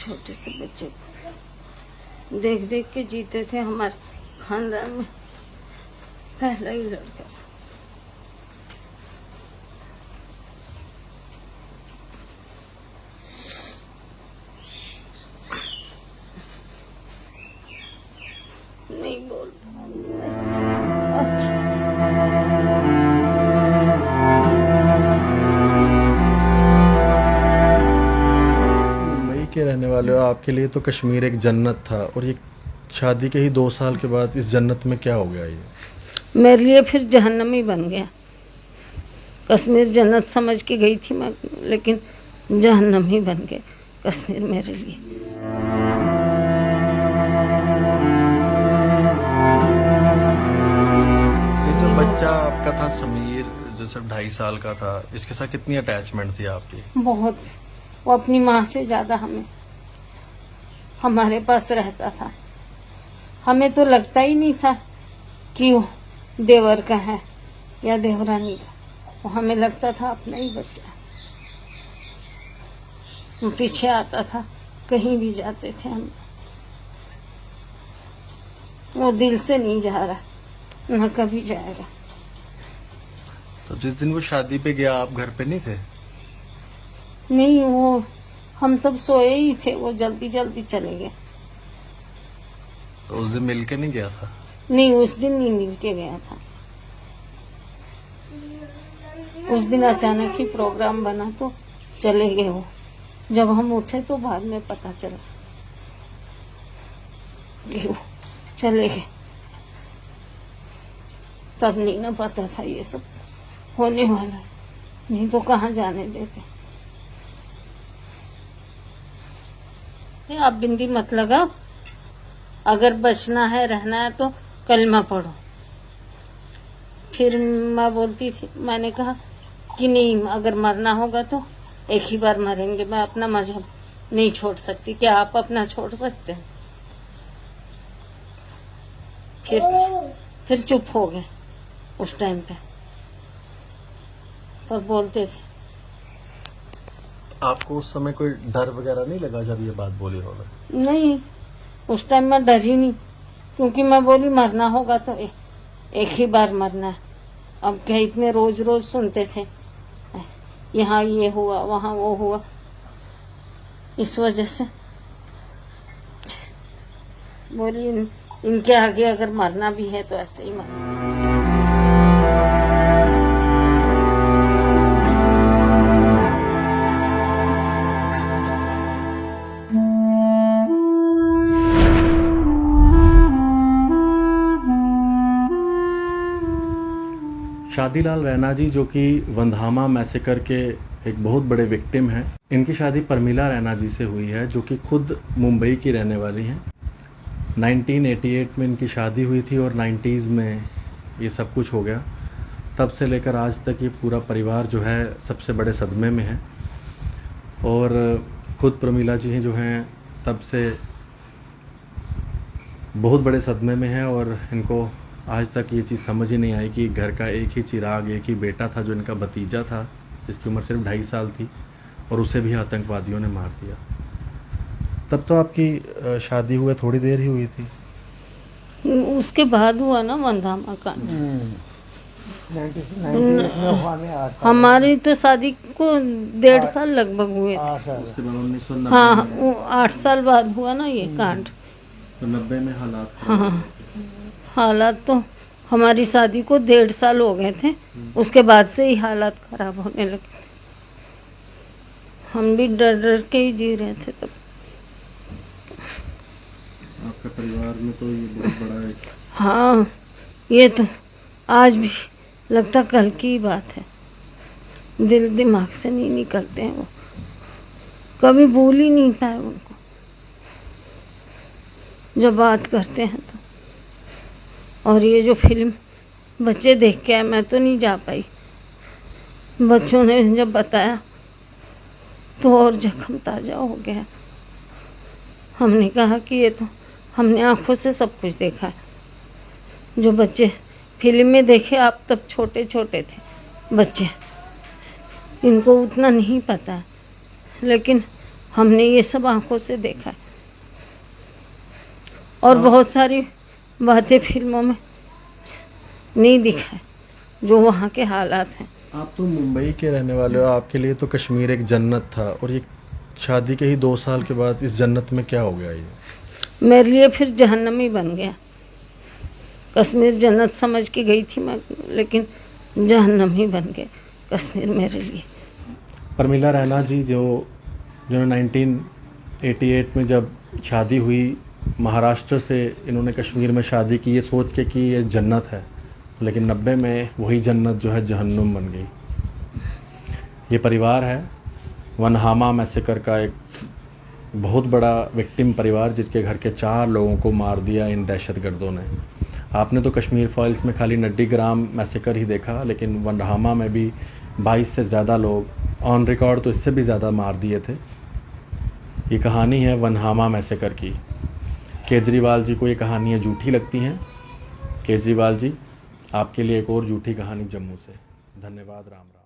छोटे से बच्चे को देख देख के जीते थे। हमारे खानदान में पहला ही लड़का था। नहीं बोल मुंबई के रहने वाले हो, आपके लिए तो कश्मीर एक जन्नत था, और ये शादी के ही 2 साल के बाद इस जन्नत में क्या हो गया? ये मेरे लिए फिर जहन्नम ही बन गया। कश्मीर जन्नत समझ के गई थी मैं, लेकिन जहन्नम ही बन गया कश्मीर मेरे लिए। ये जो बच्चा आपका था समीर, जो सिर्फ 2.5 साल का था, इसके साथ कितनी अटैचमेंट थी आपकी? बहुत। वो अपनी माँ से ज्यादा हमारे पास रहता था। हमें तो लगता ही नहीं था कि वो देवर का है या देवरानी का। वो हमें लगता था अपना ही बच्चा है। वो पीछे आता था, कहीं भी जाते थे हम। वो दिल से नहीं जा रहा, न कभी जाएगा। तो जिस दिन वो शादी पे गया, आप घर पे नहीं थे? नहीं, वो हम तब सोए ही थे। वो जल्दी जल्दी चले गए। तो उस दिन मिल के नहीं गया था? नहीं, उस दिन नहीं मिल के गया था। उस दिन अचानक ही प्रोग्राम बना तो चले गए वो। जब हम उठे तो बाद में पता चला कि वो चले गए। तब नहीं ना पता था ये सब होने वाला है। नहीं तो कहाँ जाने देते। आप बिंदी मत लगाओ। अगर बचना है, रहना है तो कलमा पढ़ो। फिर माँ बोलती थी, मैंने कहा कि नहीं, अगर मरना होगा तो एक ही बार मरेंगे। मैं अपना मजहब नहीं छोड़ सकती। क्या आप अपना छोड़ सकते हैं? फिर चुप हो गए उस टाइम पे, पर बोलते थे। आपको उस समय कोई डर वगैरह नहीं लगा जब ये बात बोली उन्होंने? नहीं, उस टाइम मैं डरी नहीं, क्योंकि मैं बोली मरना होगा तो एक ही बार मरना है। अब क्या इतने रोज रोज सुनते थे, यहाँ ये हुआ, वहाँ वो हुआ। इस वजह से बोली इनके आगे अगर मरना भी है तो ऐसे ही मरना। शादीलाल रैना जी, जो कि वंधामा मैसेकर के एक बहुत बड़े विक्टिम हैं, इनकी शादी परमिला रैना जी से हुई है, जो कि खुद मुंबई की रहने वाली हैं। 1988 में इनकी शादी हुई थी और 90s में ये सब कुछ हो गया। तब से लेकर आज तक ये पूरा परिवार जो है सबसे बड़े सदमे में है। और खुद प्रमिला जी जो हैं तब से बहुत बड़े सदमे में हैं, और इनको आज तक ये चीज़ समझ ही नहीं आई कि घर का एक ही चिराग, एक ही बेटा था, जो इनका भतीजा था, जिसकी उम्र सिर्फ 2.5 साल थी, और उसे भी आतंकवादियों ने मार दिया। तब तो आपकी शादी हुए थोड़ी देर ही हुई थी। उसके बाद हुआ ना वंधामा कांड। हमारी तो शादी को 1.5 साल लगभग हुए थे। उसके बाद 1990 हाँ, 8 साल बाद हुआ ना ये कांड। तो 90 में हालात। हाँ, हालात तो हमारी शादी को 1.5 साल हो गए थे। उसके बाद से ही हालात खराब होने लगे। हम भी डर डर के ही जी रहे थे तब। आपके परिवार में तो ये बहुत बड़ा एक... हाँ, ये तो आज भी लगता कल की ही बात है। दिल दिमाग से नहीं निकलते हैं वो। कभी भूल ही नहीं पाए उनको। जब बात करते हैं तो। और ये जो फिल्म बच्चे देख के आए, मैं तो नहीं जा पाई। बच्चों ने जब बताया तो और जख्म ताज़ा हो गया। हमने कहा कि ये तो हमने आंखों से सब कुछ देखा है। जो बच्चे फिल्म में देखे, आप तब छोटे छोटे थे बच्चे, इनको उतना नहीं पता, लेकिन हमने ये सब आंखों से देखा है और बहुत सारी बातें फिल्मों में नहीं दिखा है जो वहाँ के हालात हैं। आप तो मुंबई के रहने वाले हो, आपके लिए तो कश्मीर एक जन्नत था, और ये शादी के ही 2 साल के बाद इस जन्नत में क्या हो गया ये? मेरे लिए फिर जहन्नम ही बन गया। कश्मीर जन्नत समझ के गई थी मैं, लेकिन जहन्नम ही बन गया कश्मीर मेरे लिए। परमिला रैना जी जो 1988 में जब शादी हुई, महाराष्ट्र से इन्होंने कश्मीर में शादी की ये सोच के कि ये जन्नत है, लेकिन 90 में वही जन्नत जो है जहन्नुम बन गई। ये परिवार है वनहामा मैसेकर का एक बहुत बड़ा विक्टिम परिवार, जिसके घर के 4 लोगों को मार दिया इन दहशतगर्दों ने। आपने तो कश्मीर फाइल्स में खाली नड्डीग्राम मैसेकर ही देखा, लेकिन वनहामा में भी 22 से ज़्यादा लोग ऑन रिकॉर्ड तो इससे भी ज़्यादा मार दिए थे। ये कहानी है वनहामा मैसेकर की। केजरीवाल जी को ये कहानियाँ झूठी लगती हैं। केजरीवाल जी, आपके लिए एक और झूठी कहानी जम्मू से। धन्यवाद। राम राम।